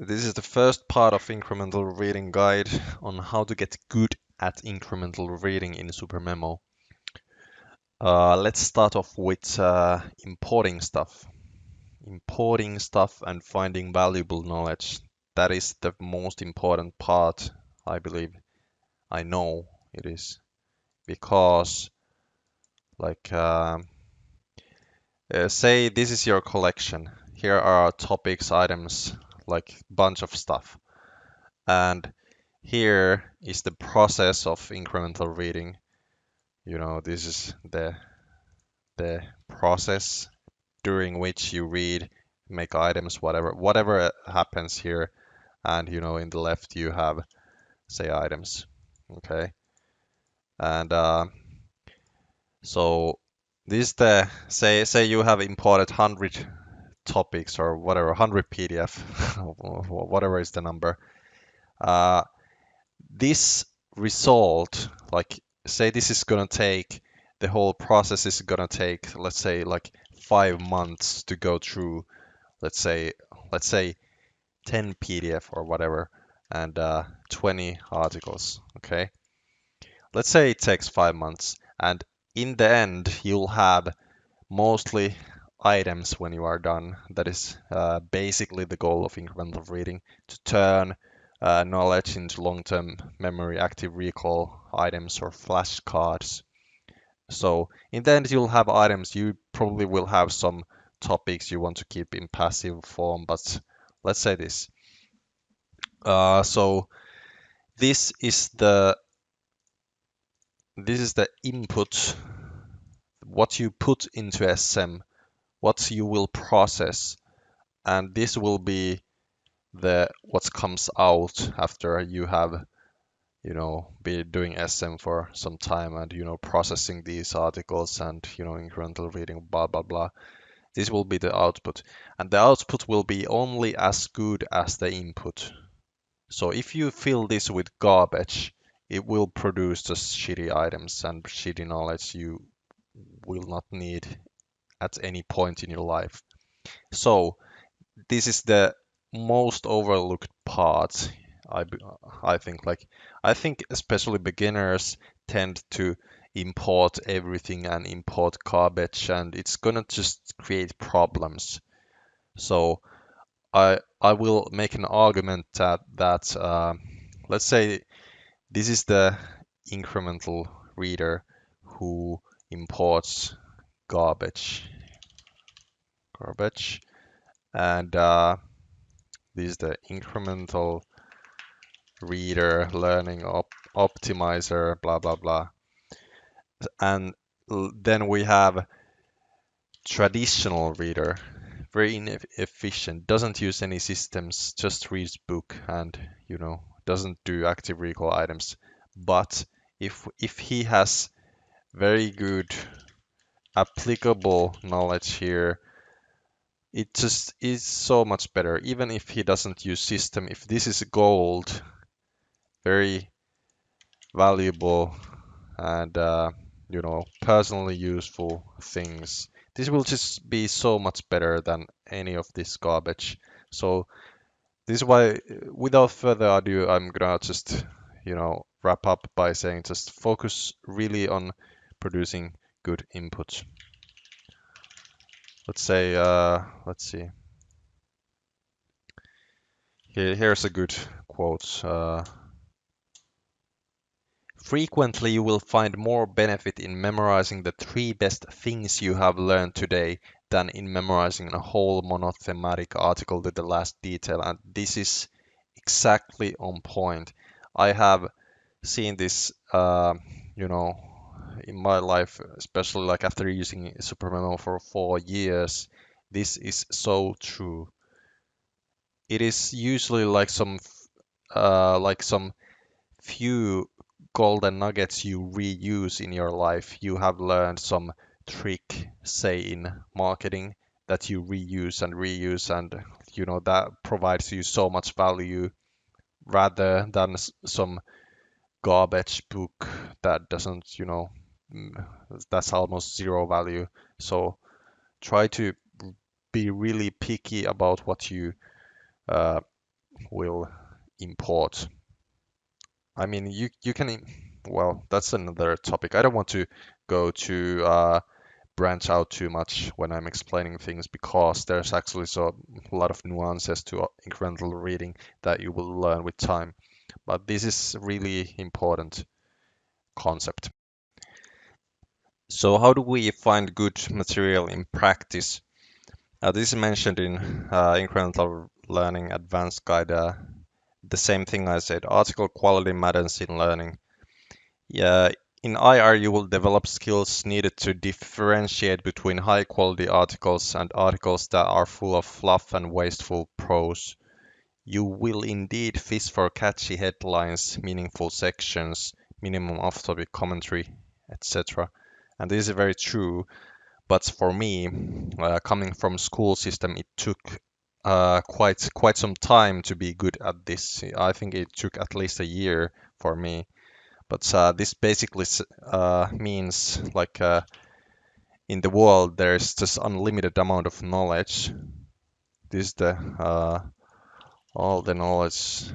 This is the first part of incremental reading guide on how to get good at incremental reading in SuperMemo. Let's start off with importing stuff. Importing stuff and finding valuable knowledge. That is the most important part, I believe. I know it is because, like, say this is your collection. Here are topics, items, like bunch of stuff. And here is the process of incremental reading. This is the process during which you read, make items, whatever happens here. And in the left you have say items. Okay. And so this is the say you have imported 100 topics or whatever, 100 PDF, whatever is the number. Uh, this result, like say this is gonna take, the whole process is gonna take, let's say like 5 months to go through, let's say 10 PDF or whatever, and 20 articles. Okay, let's say it takes 5 months, and in the end you'll have mostly items when you are done. That is basically the goal of incremental reading, to turn knowledge into long-term memory, active recall items, or flashcards. So in the end, you'll have items. You probably will have some topics you want to keep in passive form, but let's say this. So this is the input, what you put into SM, what you will process, and this will be the what comes out after you have been doing SM for some time, and processing these articles, and incremental reading, blah blah blah. This will be the output, and the output will be only as good as the input. So if you fill this with garbage, it will produce just shitty items and shitty knowledge you will not need at any point in your life. So this is the most overlooked part. I, I think, I think especially beginners tend to import everything and import garbage, and it's gonna just create problems. So I will make an argument that let's say this is the incremental reader who imports garbage, and this is the incremental reader learning optimizer, blah blah blah. And then we have traditional reader, very inefficient, doesn't use any systems, just reads book, and doesn't do active recall items. But if he has very good applicable knowledge here, it just is so much better. Even if he doesn't use system, if this is gold, very valuable, and personally useful things, this will just be so much better than any of this garbage. So this is why, without further ado, I'm gonna just wrap up by saying, just focus really on producing good input. Let's say let's see, here's a good quote. Frequently, you will find more benefit in memorizing the 3 best things you have learned today than in memorizing a whole monothematic article to the last detail. And this is exactly on point. I have seen this, in my life, especially like after using SuperMemo for 4 years. This is so true. It is usually like some few golden nuggets you reuse in your life. You have learned some trick, say in marketing, that you reuse and reuse, and that provides you so much value, rather than some garbage book that doesn't, mm, that's almost zero value. So try to be really picky about what you uh, will import. I mean, you can, well, that's another topic. I don't want to go to branch out too much when I'm explaining things because there's actually a lot of nuances to incremental reading that you will learn with time. But this is really important concept. So how do we find good material in practice? This is mentioned in Incremental Learning Advanced Guide. The same thing I said, article quality matters in learning. Yeah, in IR you will develop skills needed to differentiate between high quality articles and articles that are full of fluff and wasteful prose. You will indeed fish for catchy headlines, meaningful sections, minimum off-topic commentary, etc. And this is very true, but for me, coming from school system, it took quite some time to be good at this. I think it took at least a year for me. But this basically means like in the world there's just unlimited amount of knowledge. This is the all the knowledge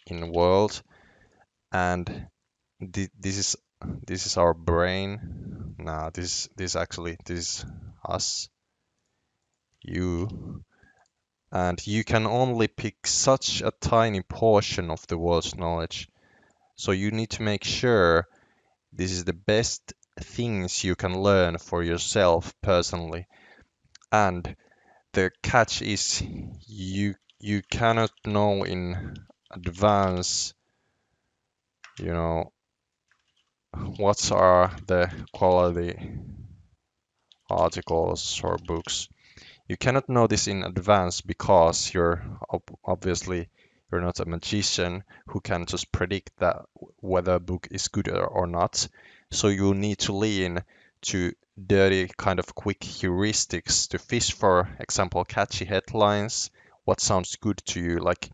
in the world, and this is our brain. Nah, this actually this is us, you, and you can only pick such a tiny portion of the world's knowledge. So you need to make sure this is the best things you can learn for yourself personally. And the catch is you cannot know in advance, you know, what are the quality articles or books. You cannot know this in advance because obviously you're not a magician who can just predict that whether a book is good or not. So you need to lean to dirty kind of quick heuristics to fish for example catchy headlines, what sounds good to you, like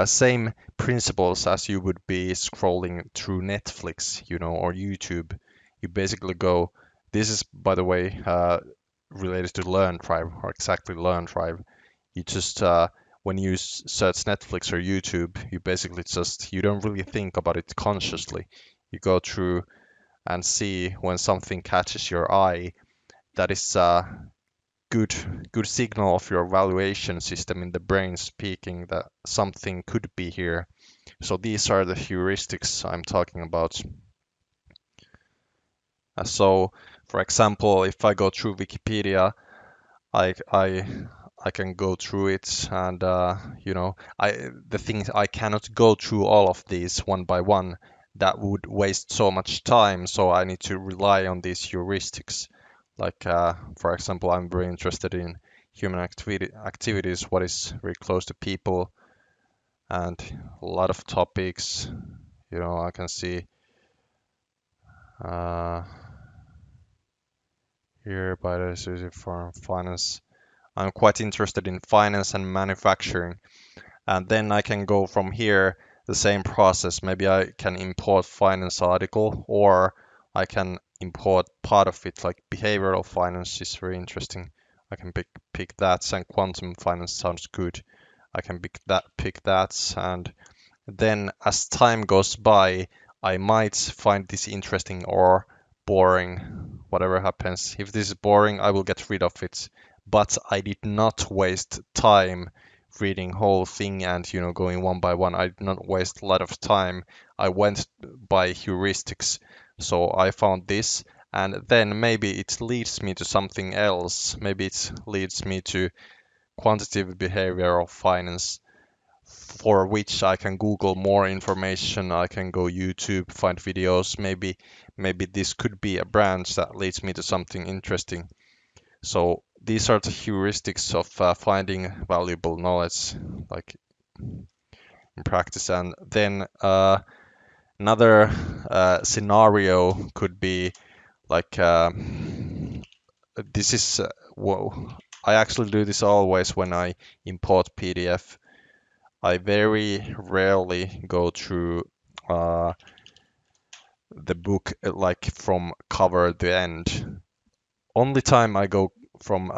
same principles as you would be scrolling through Netflix, or YouTube. You basically go, this is, by the way, related to Learn Tribe, or exactly Learn Tribe. You just, when you search Netflix or YouTube, you basically just, you don't really think about it consciously. You go through and see when something catches your eye, that is good good signal of your evaluation system in the brain speaking that something could be here. So these are the heuristics I'm talking about. So for example, if I go through Wikipedia, I I I can go through it, and the things I cannot go through all of these one by one. That would waste so much time, so I need to rely on these heuristics. Like for example, I'm very interested in human activities, what is very close to people, and a lot of topics. I can see uh, here by the for finance. I'm quite interested in finance and manufacturing, and then I can go from here the same process. Maybe I can import finance article, or I can import part of it, like behavioral finance is very interesting. I can pick that, and quantum finance sounds good. I can pick that, and then as time goes by, I might find this interesting or boring. Whatever happens. If this is boring, I will get rid of it. But I did not waste time reading whole thing and going one by one. I did not waste a lot of time. I went by heuristics. So I found this, and then maybe it leads me to something else. Maybe it leads me to quantitative behavioral finance, for which I can Google more information. I can go YouTube, find videos. Maybe this could be a branch that leads me to something interesting. So these are the heuristics of finding valuable knowledge, like in practice. And then another scenario could be like this is whoa. I actually do this always when I import PDF. I very rarely go through uh, the book like from cover to end. Only time I go from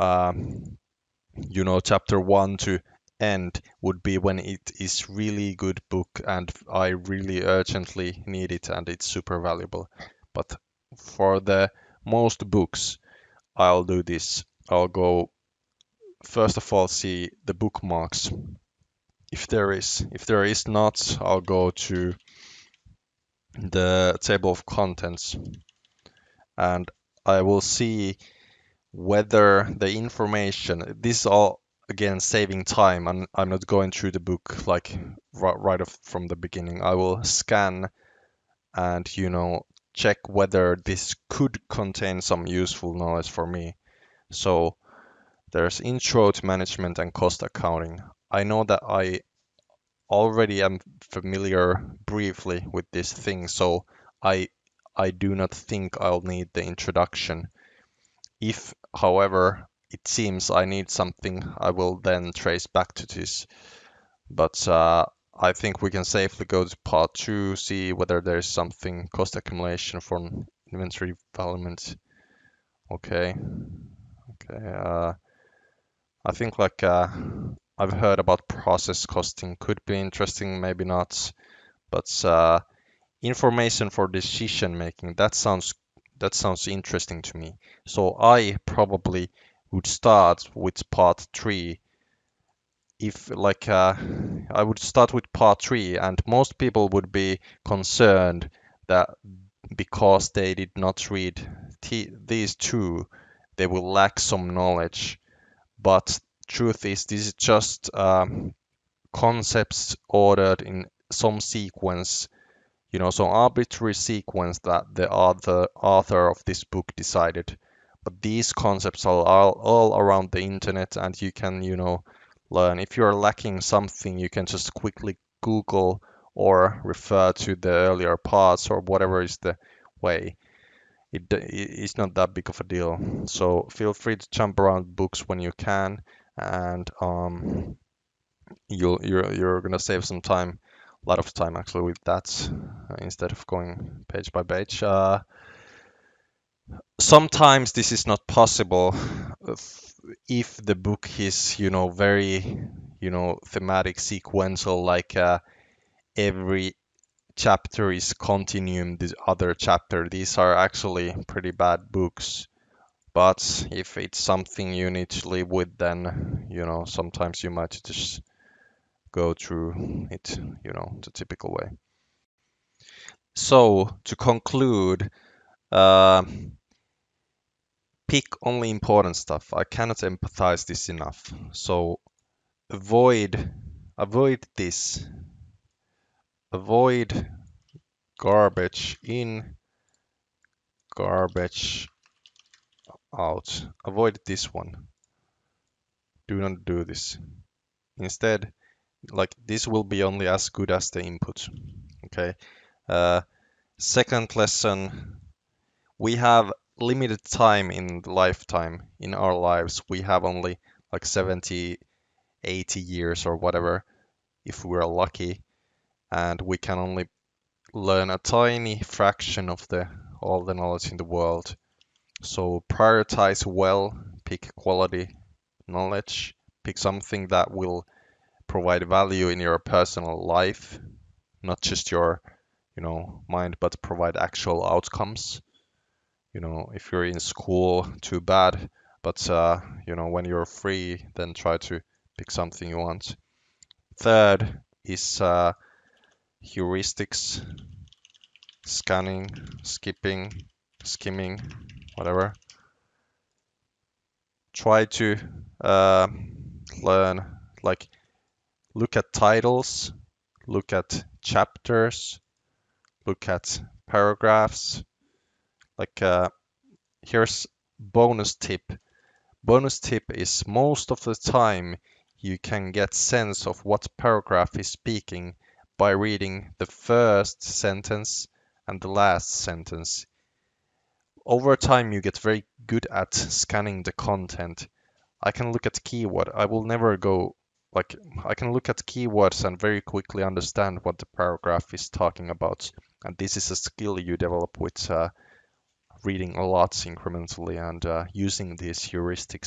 chapter 1 to end would be when it is really good book and I really urgently need it and it's super valuable. But for the most books, I'll do this. I'll go first of all see the bookmarks. If there is. If there is not, I'll go to the table of contents and I will see whether the information, this is all again saving time. I'm not going through the book like right off from the beginning. I will scan and, check whether this could contain some useful knowledge for me. So there's intro to management and cost accounting. I know that I already am familiar briefly with this thing, so I I do not think I'll need the introduction. If, however, it seems I need something, I will then trace back to this. But I think we can safely go to part two, see whether there's something cost accumulation from inventory development. Okay, okay. I think I've heard about process costing, could be interesting, maybe not. But information for decision making, that sounds interesting to me. So I probably would start with part three. If I would start with part three, and most people would be concerned that because they did not read these two, they will lack some knowledge. But truth is, this is just concepts ordered in some sequence, some arbitrary sequence that the author of this book decided. But these concepts are all around the internet, and you can, learn. If you're lacking something, you can just quickly Google or refer to the earlier parts or whatever is the way. It's not that big of a deal. So feel free to jump around books when you can, and you're gonna save some time, a lot of time actually with that, instead of going page by page. Sometimes this is not possible if the book is, very, thematic, sequential, like every chapter is continuum the other chapter. These are actually pretty bad books. But if it's something you need to live with, then, sometimes you might just go through it, the typical way. So to conclude, uh, pick only important stuff. I cannot empathize this enough. So avoid avoid this. Avoid garbage in, garbage out. Avoid this one. Do not do this. Instead, like this will be only as good as the input. Okay. Uh, Second lesson, we have limited time in lifetime in our lives. We have only like 70, 80 years or whatever if we're lucky, and we can only learn a tiny fraction of the all the knowledge in the world. So prioritize well, pick quality knowledge, pick something that will provide value in your personal life, not just your, mind, but provide actual outcomes. If you're in school, too bad, but when you're free, then try to pick something you want. Third is heuristics, scanning, skipping, skimming, whatever. Try to uh, learn, like, look at titles, look at chapters, look at paragraphs. Like, here's bonus tip. Bonus tip is most of the time you can get sense of what paragraph is speaking by reading the first sentence and the last sentence. Over time, you get very good at scanning the content. I can look at keyword. I will never go like I can look at keywords and very quickly understand what the paragraph is talking about. And this is a skill you develop with reading a lot incrementally and using these heuristics